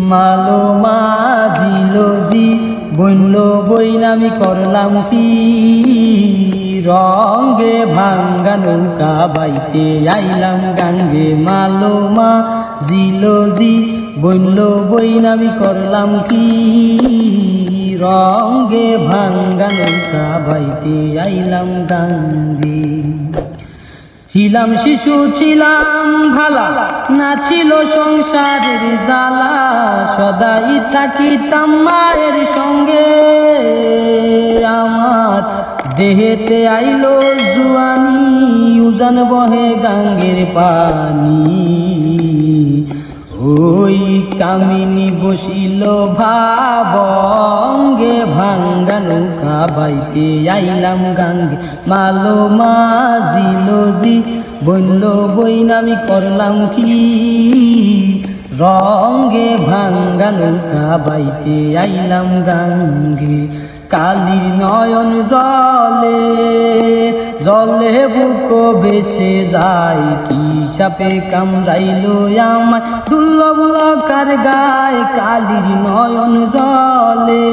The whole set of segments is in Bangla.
মালো মাঝিলো জি বইনলো বইনামি করলাম কি রঙ্গে ভাঙ্গা নৌকা বাইতে আইলাম গাঙ্গে মালো মাঝিলো জি বইনলো বইনামি করলাম কি রঙ্গে ভাঙ্গা নৌকা বাইতে আইলাম গাঙ্গে ছিলাম শিশু ছিলাম ভালা না ছিল সংসারের জ্বালা সদাই থাকিতাম মায়ের সঙ্গে আমার দেহেতে আইলো জুয়ানি উজান বহে গাঙ্গের পানি ওই কামিনী বসিল ভাবঙ্গে ভাঙ্গা নৌকা বাইতে আইলাম গাঙ্গে মালো মাঝিলো জি বললো বইনামি করলাম কি রঙ্গে ভাঙ্গা নৌকা বাইতে আইলাম গাঙ্গে কালির নয়ন জলে জলে বুক ভেসে যায় কি সাপে কামড়াইলো আমায় দুর্লভ লকার গায় কালির নয়ন জলে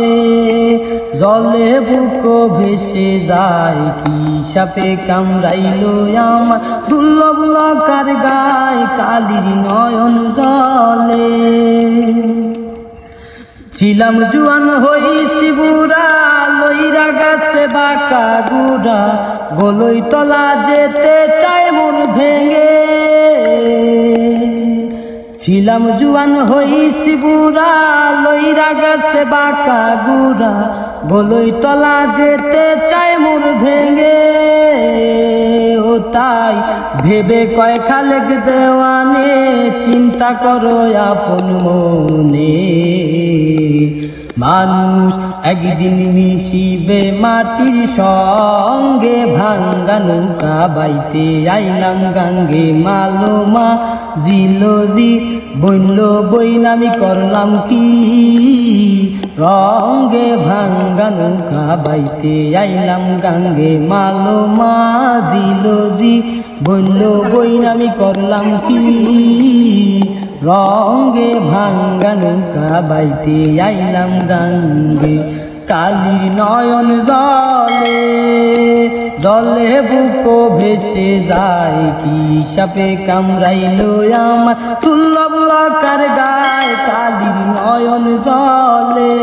জলে বুক ভেসে যায় কি সাপে কামড়াইলো আমায় দুর্লভ লকার গায় কালির নয়ন জলে ছিলাম জুয়ান হইছি বুড়া লইরা গাছে বাঁকা গুড়া গলই তলা যেতে চায় মন ভেঙে ছিলাম জুয়ান হইছি বুড়া লইরা গাছে বাঁকা গুড়া গলই তলা যেতে চায় মন ভেঙে ও তাই ভেবে কয় খালেক দেওয়ানে চিন্তা করো আপন মনে মানুষ একদিন মিশিবে মাটির সঙ্গে ভাঙ্গা নৌকা বাইতে আইলাম গাঙ্গে মালো মাঝিলো জি বইনলো বইনামি করলাম কি রঙ্গে ভাঙ্গা নৌকা বাইতে আইলাম গাঙ্গে মালো মাঝিলো জি বইনলো বইনামি করলাম কি রঙ্গে ভাঙ্গা নৌকা বাইতে আইলাম গাঙ্গে কালির নয়ন জলে জলে বুক ভেসে যায় কি সাপে কামড়াইলো আমার দুর্লভ লকার গায় কালির নয়ন জলে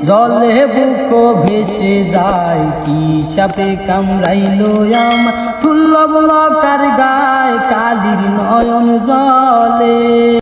জলে বুক ভেসে যায় কি সাপে কামড়াইলো আমার দুর্লভ লকার গায় কালির নয়ন জলে।